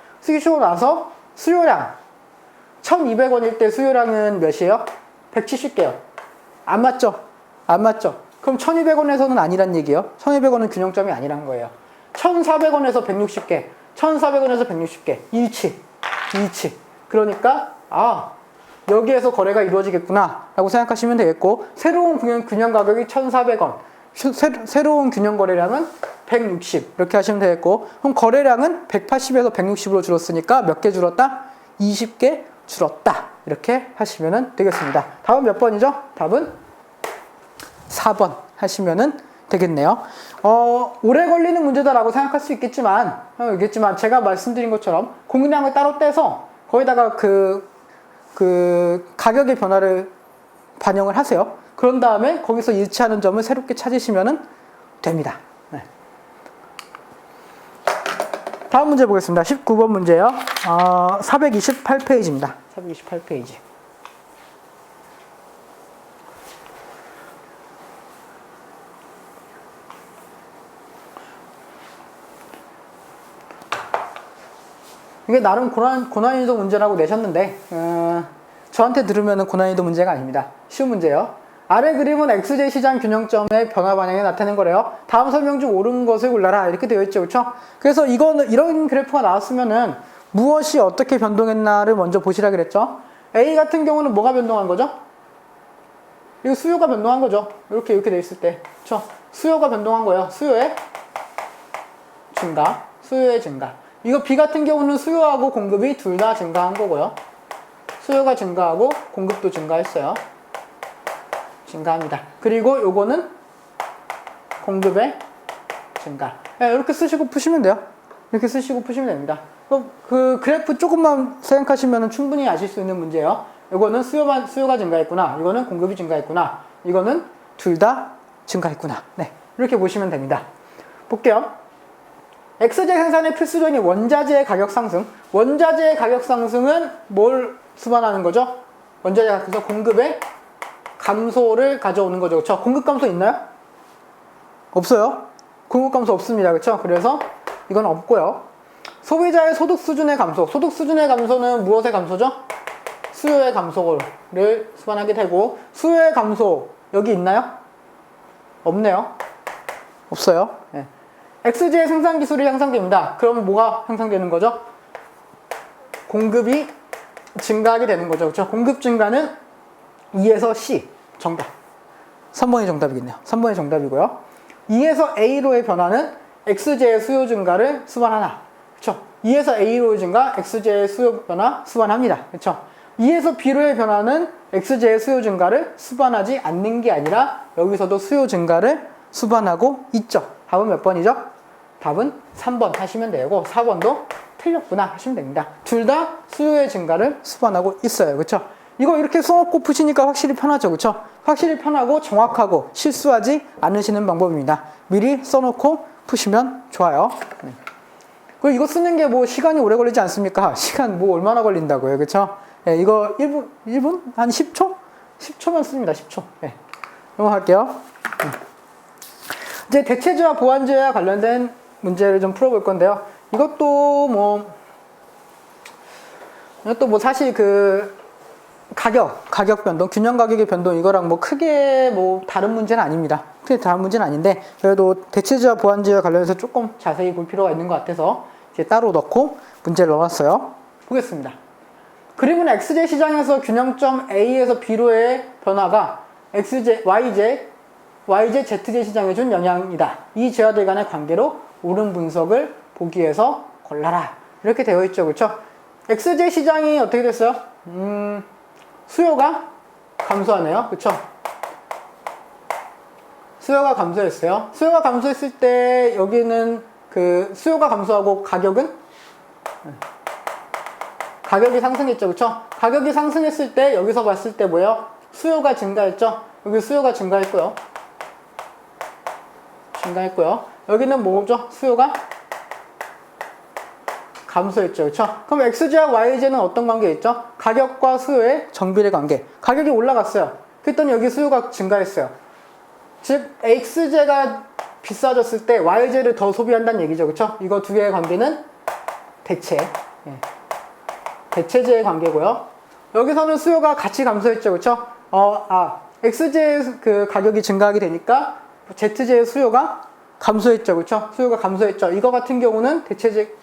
수요량 1,200원일 때 수요량은 몇이에요? 170개요. 안 맞죠? 안 맞죠? 그럼 1,200원에서는 아니란 얘기예요. 1,200원은 균형점이 아니란 거예요. 1,400원에서 160개, 1,400원에서 160개. 일치. 그러니까 여기에서 거래가 이루어지겠구나 라고 생각하시면 되겠고, 새로운 균형 가격이 1,400원, 새로운 균형 거래량은 160 이렇게 하시면 되겠고, 그럼 거래량은 180에서 160으로 줄었으니까 몇 개 줄었다? 20개 줄었다. 이렇게 하시면 되겠습니다. 답은 몇 번이죠? 답은 4번 하시면 되겠네요. 오래 걸리는 문제다라고 생각할 수 있겠지만 제가 말씀드린 것처럼 공량을 따로 떼서 거기다가 그 가격의 변화를 반영을 하세요. 그런 다음에 거기서 일치하는 점을 새롭게 찾으시면 됩니다. 네. 다음 문제 보겠습니다. 19번 문제요. 428페이지입니다. 428페이지. 이게 나름 고난이도 문제라고 내셨는데 저한테 들으면 고난이도 문제가 아닙니다. 쉬운 문제예요. 아래 그림은 XJ 시장 균형점의 변화 반영이 나타낸 거래요. 다음 설명 중 옳은 것을 골라라 이렇게 되어 있죠, 그렇죠? 그래서 이런 그래프가 나왔으면은 무엇이 어떻게 변동했나를 먼저 보시라 그랬죠. A 같은 경우는 뭐가 변동한 거죠? 이거 수요가 변동한 거죠. 이렇게 돼 있을 때, 그렇죠? 수요가 변동한 거예요. 수요의 증가. 이거 B 같은 경우는 수요하고 공급이 둘 다 증가한 거고요. 수요가 증가하고 공급도 증가했어요. 증가합니다. 그리고 요거는 공급의 증가. 네, 이렇게 쓰시고 푸시면 돼요. 이렇게 쓰시고 푸시면 됩니다. 그 그래프 조금만 생각하시면 충분히 아실 수 있는 문제예요. 요거는 수요가 증가했구나. 이거는 공급이 증가했구나. 이거는 둘 다 증가했구나. 네, 이렇게 보시면 됩니다. 볼게요. XJ 생산의 필수적인 원자재의 가격 상승. 원자재의 가격 상승은 뭘 수반하는 거죠? 원자재 가격에서 공급의 감소를 가져오는 거죠. 그렇죠? 공급 감소 있나요? 없어요. 공급 감소 없습니다. 그렇죠? 그래서 이건 없고요. 소비자의 소득 수준의 감소. 소득 수준의 감소는 무엇의 감소죠? 수요의 감소를 수반하게 되고, 수요의 감소 여기 있나요? 없네요. 없어요. 네. XG의 생산 기술이 향상됩니다. 그럼 뭐가 향상되는 거죠? 공급이 증가하게 되는 거죠. 그렇죠? 공급 증가는 2에서 C. 정답. 3번이 정답이겠네요. 3번이 정답이고요. 2에서 A로의 변화는 XJ의 수요 증가를 수반하나. 그렇죠? 2에서 A로의 증가, XJ의 수요 변화 수반합니다. 그렇죠? 2에서 B로의 변화는 XJ의 수요 증가를 수반하지 않는 게 아니라 여기서도 수요 증가를 수반하고 있죠. 답은 몇 번이죠? 답은 3번 하시면 되고 4번도 틀렸구나 하시면 됩니다. 둘 다 수요의 증가를 수반하고 있어요. 그렇죠? 이거 이렇게 써놓고 푸시니까 확실히 편하죠. 그렇죠? 확실히 편하고 정확하고 실수하지 않으시는 방법입니다. 미리 써놓고 푸시면 좋아요. 네. 그리고 이거 쓰는 게 뭐 시간이 오래 걸리지 않습니까? 시간 뭐 얼마나 걸린다고요. 그렇죠? 네, 이거 1분? 한 10초? 10초만 씁니다. 10초. 네. 넘어갈게요. 이제 대체제와 보완제와 관련된 문제를 좀 풀어볼 건데요. 이것도 뭐 사실 그 가격 변동, 균형 가격의 변동 이거랑 뭐 크게 뭐 다른 문제는 아닙니다. 크게 다른 문제는 아닌데 그래도 대체제와 보완제와 관련해서 조금 자세히 볼 필요가 있는 것 같아서 이제 따로 넣고 문제를 넣어놨어요. 보겠습니다. 그림은 XJ 시장에서 균형점 A에서 B로의 변화가 YJ, ZJ 시장에 준 영향이다. 이 제어들 간의 관계로 옳은 분석을 보기 위해서 골라라. 이렇게 되어 있죠. 그렇죠? XJ 시장이 어떻게 됐어요? 수요가 감소하네요. 그렇죠? 수요가 감소했어요. 수요가 감소했을 때 여기는 그 수요가 감소하고 가격이 상승했죠. 그렇죠? 가격이 상승했을 때 여기서 봤을 때 뭐예요? 수요가 증가했죠? 여기 수요가 증가했고요. 여기는 뭐죠? 수요가 감소했죠. 그렇죠? 그럼 XJ와 YJ는 어떤 관계에 있죠? 가격과 수요의 정비례 관계. 가격이 올라갔어요. 그랬더니 여기 수요가 증가했어요. 즉 XJ가 비싸졌을 때 YJ를 더 소비한다는 얘기죠. 그렇죠? 이거 두 개의 관계는 대체. 대체제의 관계고요. 여기서는 수요가 같이 감소했죠. 그렇죠? XJ의 그 가격이 증가하게 되니까 ZJ의 수요가 감소했죠. 그렇죠? 수요가 감소했죠. 이거 같은 경우는 대체제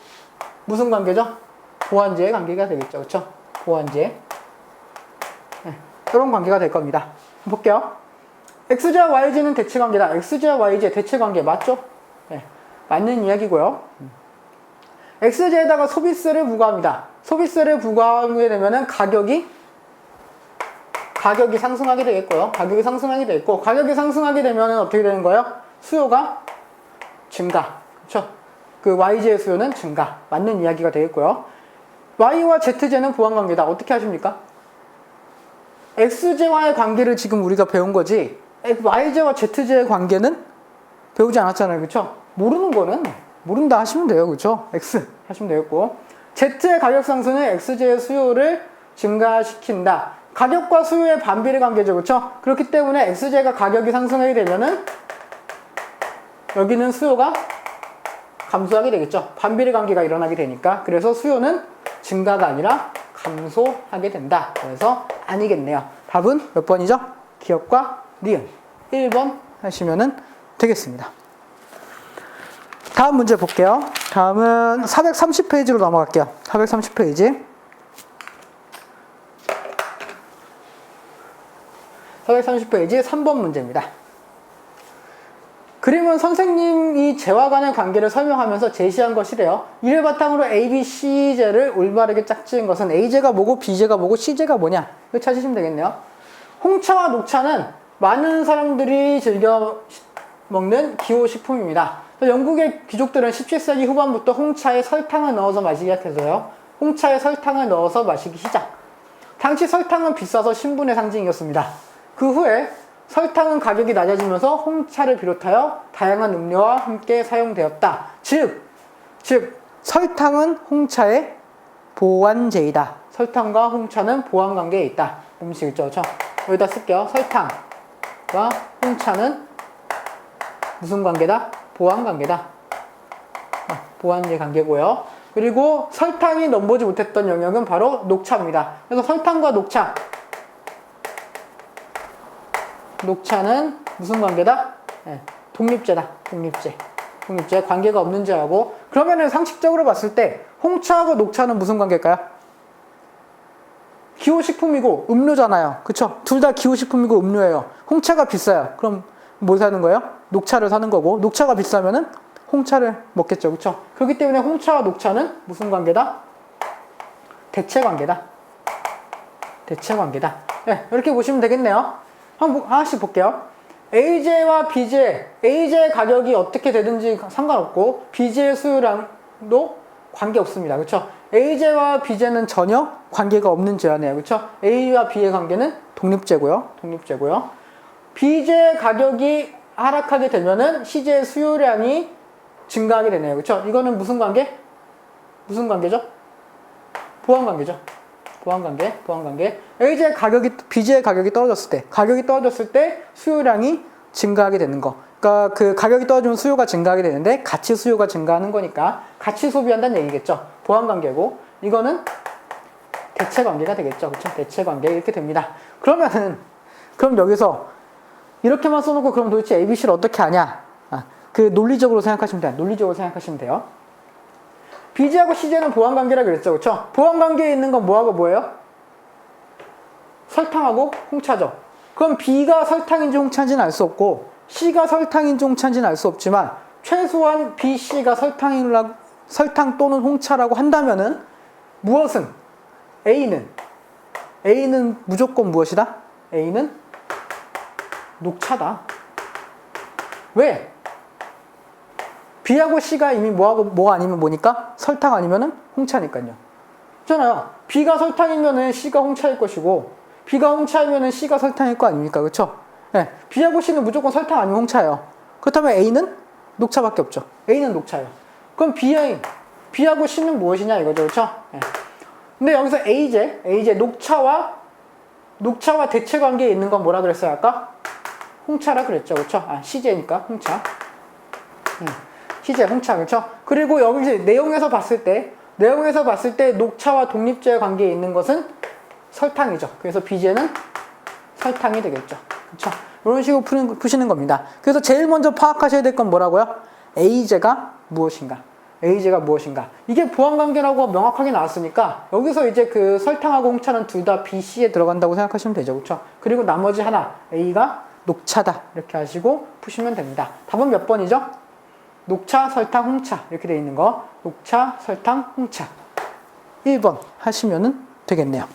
무슨 관계죠? 보완제의 관계가 되겠죠. 그렇죠? 보완제. 이런 관계가 될 겁니다. 볼게요. XJ와 YJ는 대체 관계다. XJ와 YJ 대체 관계 맞죠? 맞는 이야기고요. XJ에다가 소비세를 부과합니다. 소비세를 부과하게 되면은 가격이 상승하게 되겠고요. 가격이 상승하게 되겠고, 가격이 상승하게 되면은 어떻게 되는 거예요? 수요가 증가. 그렇죠? 그 YJ의 수요는 증가. 맞는 이야기가 되겠고요. Y와 ZJ는 보완관계다. 어떻게 하십니까? XJ와의 관계를 지금 우리가 배운 거지, YJ와 ZJ의 관계는 배우지 않았잖아요. 그렇죠? 모르는 거는 모른다 하시면 돼요. 그렇죠? X 하시면 되겠고, Z의 가격 상승은 XJ의 수요를 증가시킨다. 가격과 수요의 반비례 관계죠. 그렇죠? 그렇기 때문에 XJ가 가격이 상승하게 되면은 여기는 수요가 감소하게 되겠죠. 반비례 관계가 일어나게 되니까. 그래서 수요는 증가가 아니라 감소하게 된다. 그래서 아니겠네요. 답은 몇 번이죠? 기억과 니은 1번 하시면 되겠습니다. 다음 문제 볼게요. 다음은 430페이지로 넘어갈게요. 430페이지. 430페이지 3번 문제입니다. 그림은 선생님이 재와 간의 관계를 설명하면서 제시한 것이래요. 이를 바탕으로 A, B, C제를 올바르게 짝지은 것은 A제가 뭐고 B제가 뭐고 C제가 뭐냐, 이거 찾으시면 되겠네요. 홍차와 녹차는 많은 사람들이 즐겨 먹는 기호식품입니다. 영국의 귀족들은 17세기 후반부터 홍차에 설탕을 넣어서 마시기 시작해서요. 홍차에 설탕을 넣어서 마시기 시작. 당시 설탕은 비싸서 신분의 상징이었습니다. 그 후에 설탕은 가격이 낮아지면서 홍차를 비롯하여 다양한 음료와 함께 사용되었다. 즉 설탕은 홍차의 보완제이다. 설탕과 홍차는 보완관계에 있다. 음식 있죠, 그렇죠? 여기다 쓸게요. 설탕과 홍차는 무슨 관계다? 보완관계다. 보완제 관계고요. 그리고 설탕이 넘보지 못했던 영역은 바로 녹차입니다. 그래서 설탕과 녹차는 무슨 관계다? 독립제다. 독립제. 관계가 없는 제하고. 그러면은 상식적으로 봤을 때 홍차하고 녹차는 무슨 관계일까요? 기호식품이고 음료잖아요. 그쵸? 둘 다 기호식품이고 음료예요. 홍차가 비싸요. 그럼 뭐 사는 거예요? 녹차를 사는 거고, 녹차가 비싸면은 홍차를 먹겠죠. 그쵸? 그렇기 때문에 홍차와 녹차는 무슨 관계다? 대체 관계다. 이렇게 보시면 되겠네요. 하나씩 볼게요. AJ와 BJ, AJ의 가격이 어떻게 되든지 상관없고 BJ의 수요량도 관계없습니다. 그렇죠? AJ와 BJ는 전혀 관계가 없는 제한이에요. 그렇죠? A와 B의 관계는 독립제고요. BJ 가격이 하락하게 되면은 CJ의 수요량이 증가하게 되네요. 그렇죠? 이거는 무슨 관계? 무슨 관계죠? 보완관계죠. 보완관계. AJ의 가격이, BJ의 가격이 떨어졌을 때 수요량이 증가하게 되는 거. 그러니까 그 가격이 떨어지면 수요가 증가하게 되는데 같이 수요가 증가하는 거니까 같이 소비한다는 얘기겠죠. 보완관계고, 이거는 대체관계가 되겠죠. 그렇죠? 대체관계 이렇게 됩니다. 그럼 여기서 이렇게만 써놓고 그럼 도대체 ABC를 어떻게 하냐? 그 논리적으로 생각하시면 돼요. BJ하고 CJ는 보완관계라고 그랬죠. 그렇죠? 보완관계에 있는 건 뭐하고 뭐예요? 설탕하고 홍차죠. 그럼 B가 설탕인지 홍차인지는 알 수 없고 C가 설탕인지 홍차인지는 알 수 없지만 최소한 B, C가 설탕 또는 홍차라고 한다면은 무엇은? A는 무조건 무엇이다? A는 녹차다. 왜? B하고 C가 이미 뭐가 아니면 뭐니까? 설탕 아니면은 홍차니까요. 그렇잖아요. B가 설탕이면은 C가 홍차일 것이고, B가 홍차이면은 C가 설탕일 거 아닙니까? 그렇죠? B하고 C는 무조건 설탕 아니면 홍차예요. 그렇다면 A는 녹차밖에 없죠. A는 녹차예요. 그럼 B하고 C는 무엇이냐 이거죠. 그렇죠? 예. 근데 여기서 AJ 녹차와 대체 관계에 있는 건 뭐라 그랬어요? 아까? 홍차라 그랬죠. 그렇죠? CJ니까 홍차. CJ 홍차. 그렇죠? 그리고 여기 이제 내용에서 봤을 때 녹차와 독립제의 관계에 있는 것은 설탕이죠. 그래서 BJ는 설탕이 되겠죠. 그렇죠? 이런 식으로 푸시는 겁니다. 그래서 제일 먼저 파악하셔야 될 건 뭐라고요? AJ가 무엇인가? 이게 보완관계라고 명확하게 나왔으니까 여기서 이제 그 설탕하고 홍차는 둘 다 B, C에 들어간다고 생각하시면 되죠. 그렇죠? 그리고 나머지 하나 A가 녹차다 이렇게 하시고 푸시면 됩니다. 답은 몇 번이죠? 녹차, 설탕, 홍차 이렇게 돼 있는 거 녹차, 설탕, 홍차 1번 하시면 되겠네요.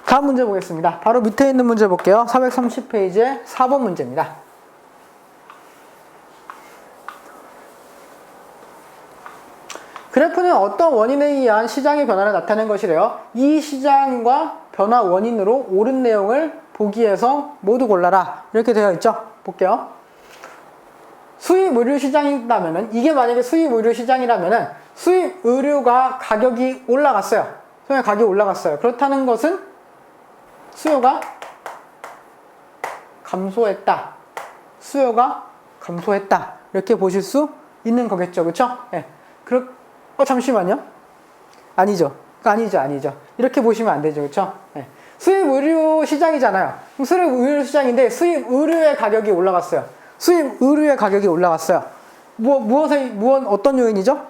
다음 문제 보겠습니다. 바로 밑에 있는 문제 볼게요. 430페이지의 4번 문제입니다. 그래프는 어떤 원인에 의한 시장의 변화를 나타낸 것이래요. 이 시장과 변화 원인으로 옳은 내용을 보기에서 모두 골라라 이렇게 되어 있죠. 볼게요. 수입 의류 시장이라면은 이게 만약에 수입 의류 시장이라면은 수입 의류가 가격이 올라갔어요. 그렇다는 것은 수요가 감소했다. 이렇게 보실 수 있는 거겠죠. 그렇죠? 예. 잠시만요. 아니죠. 이렇게 보시면 안 되죠. 그렇죠? 예. 수입 의류 시장이잖아요. 수입 의류 시장인데 수입 의류의 가격이 올라갔어요. 어떤 요인이죠?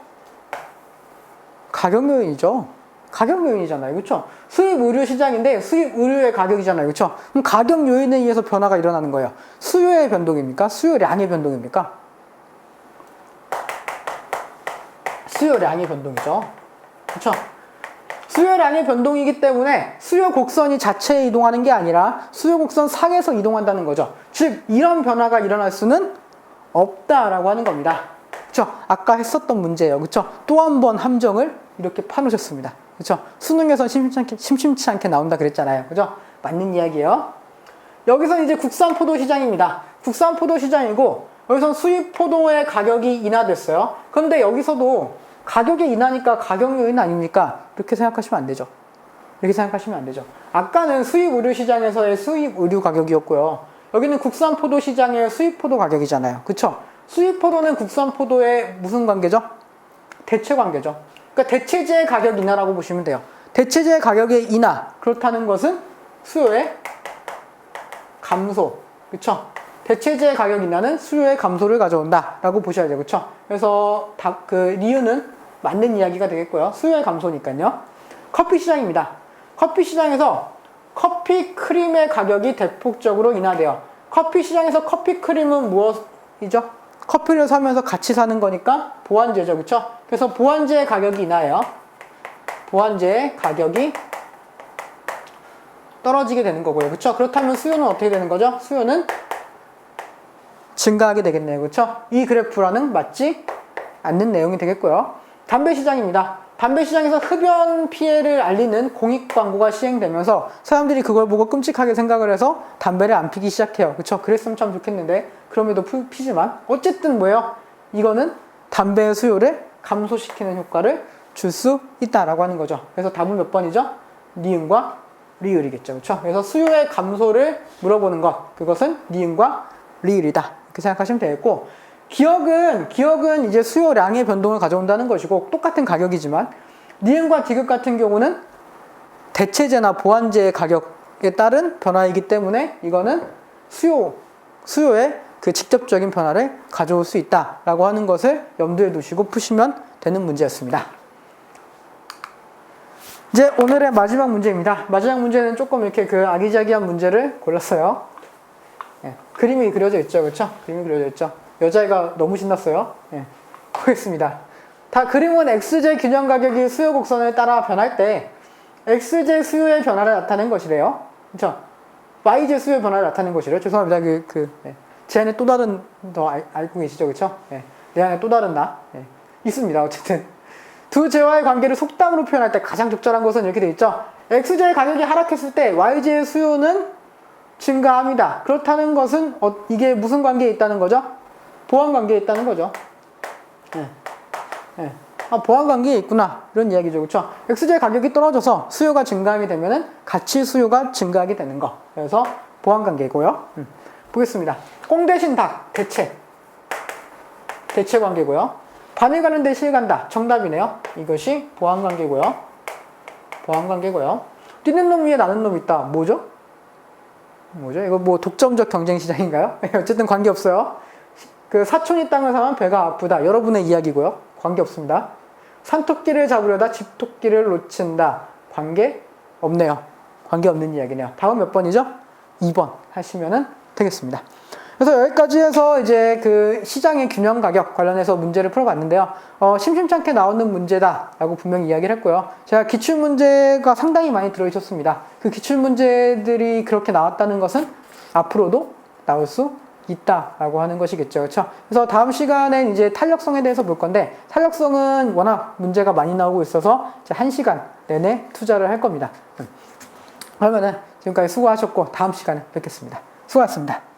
가격 요인이잖아요. 그렇죠? 수입 의류 시장인데 수입 의류의 가격이잖아요. 그렇죠? 그럼 가격 요인에 의해서 변화가 일어나는 거예요. 수요의 변동입니까? 수요량의 변동입니까? 수요량의 변동이죠. 그렇죠? 수요량의 변동이기 때문에 수요 곡선이 자체에 이동하는 게 아니라 수요 곡선 상에서 이동한다는 거죠. 즉 이런 변화가 일어날 수는 없다라고 하는 겁니다. 그렇죠? 아까 했었던 문제예요. 그렇죠? 또 한 번 함정을 이렇게 파놓으셨습니다. 그렇죠? 수능에서 심심치 않게 나온다 그랬잖아요. 그죠? 맞는 이야기예요. 여기서 이제 국산 포도 시장입니다. 국산 포도 시장이고 여기서 수입 포도의 가격이 인하됐어요. 그런데 여기서도 가격이 인하니까 가격 요인 아닙니까? 이렇게 생각하시면 안 되죠. 아까는 수입 의류 시장에서의 수입 의류 가격이었고요. 여기는 국산 포도 시장의 수입 포도 가격이잖아요. 그쵸? 수입 포도는 국산 포도의 무슨 관계죠? 대체 관계죠. 그러니까 대체제의 가격 인하라고 보시면 돼요. 대체제의 가격의 인하. 그렇다는 것은 수요의 감소. 그쵸? 대체제의 가격 인하는 수요의 감소를 가져온다라고 보셔야 돼요. 그쵸? 그래서 리은은 맞는 이야기가 되겠고요. 수요의 감소니까요. 커피 시장입니다. 커피 시장에서 커피 크림의 가격이 대폭적으로 인하돼요. 커피 시장에서 커피 크림은 무엇이죠? 커피를 사면서 같이 사는 거니까 보완제죠. 그쵸? 그래서 보완제의 가격이 인하해요. 보완제의 가격이 떨어지게 되는 거고요. 그쵸? 그렇다면 수요는 어떻게 되는 거죠? 수요는 증가하게 되겠네요. 그쵸? 이 그래프랑은 맞지 않는 내용이 되겠고요. 담배 시장입니다. 담배 시장에서 흡연 피해를 알리는 공익 광고가 시행되면서 사람들이 그걸 보고 끔찍하게 생각을 해서 담배를 안 피기 시작해요. 그쵸? 그랬으면 참 좋겠는데 그럼에도 피지만 어쨌든 뭐예요? 이거는 담배의 수요를 감소시키는 효과를 줄 수 있다라고 하는 거죠. 그래서 답은 몇 번이죠? 니은과 리을이겠죠. 그쵸? 그래서 수요의 감소를 물어보는 것, 그것은 니은과 리을이다. 이렇게 생각하시면 되겠고, 기억은 이제 수요량의 변동을 가져온다는 것이고 똑같은 가격이지만 니은과 디귿 같은 경우는 대체제나 보완제의 가격에 따른 변화이기 때문에 이거는 수요의 그 직접적인 변화를 가져올 수 있다라고 하는 것을 염두에 두시고 푸시면 되는 문제였습니다. 이제 오늘의 마지막 문제입니다. 마지막 문제는 조금 이렇게 그 아기자기한 문제를 골랐어요. 네, 그림이 그려져 있죠. 그렇죠? 그림이 그려져 있죠. 여자애가 너무 신났어요. 네, 보겠습니다. 그림은 XJ 균형 가격이 수요 곡선에 따라 변할 때 XJ 수요의 변화를 나타낸 것이래요. 그렇죠? YJ 수요의 변화를 나타낸 것이래요. 죄송합니다. 네. 제 안에 또 다른 더 알고 계시죠? 그렇죠? 네. 내 안에 또 다른 나 있습니다. 어쨌든 두 재와의 관계를 속담으로 표현할 때 가장 적절한 것은 이렇게 되어 있죠. XJ의 가격이 하락했을 때 YJ의 수요는 증가합니다. 그렇다는 것은 이게 무슨 관계에 있다는 거죠? 보완 관계에 있다는 거죠. 네. 예. 보완관계에 있구나 이런 이야기죠. 그렇죠? X제의 가격이 떨어져서 수요가 증가하게 되면은 같이 수요가 증가하게 되는 거. 그래서 보완관계고요. 보겠습니다. 꽁 대신 닭 대체 관계고요. 반을 가는데 실 간다 정답이네요. 이것이 보완관계고요. 뛰는 놈 위에 나는 놈 있다. 뭐죠? 이거 뭐 독점적 경쟁 시장인가요? 어쨌든 관계없어요. 그 사촌이 땅을 사면 배가 아프다. 여러분의 이야기고요. 관계없습니다. 산토끼를 잡으려다 집토끼를 놓친다. 관계없네요. 관계없는 이야기네요. 다음 몇 번이죠? 2번 하시면 되겠습니다. 그래서 여기까지 해서 이제 그 시장의 균형 가격 관련해서 문제를 풀어봤는데요. 심심찮게 나오는 문제다라고 분명히 이야기를 했고요. 제가 기출문제가 상당히 많이 들어있었습니다. 그 기출문제들이 그렇게 나왔다는 것은 앞으로도 나올 수 있다라고 하는 것이겠죠. 그렇죠? 그래서 다음 시간엔 이제 탄력성에 대해서 볼 건데, 탄력성은 워낙 문제가 많이 나오고 있어서 이제 1시간 내내 투자를 할 겁니다. 그러면은 지금까지 수고하셨고 다음 시간에 뵙겠습니다. 수고하셨습니다.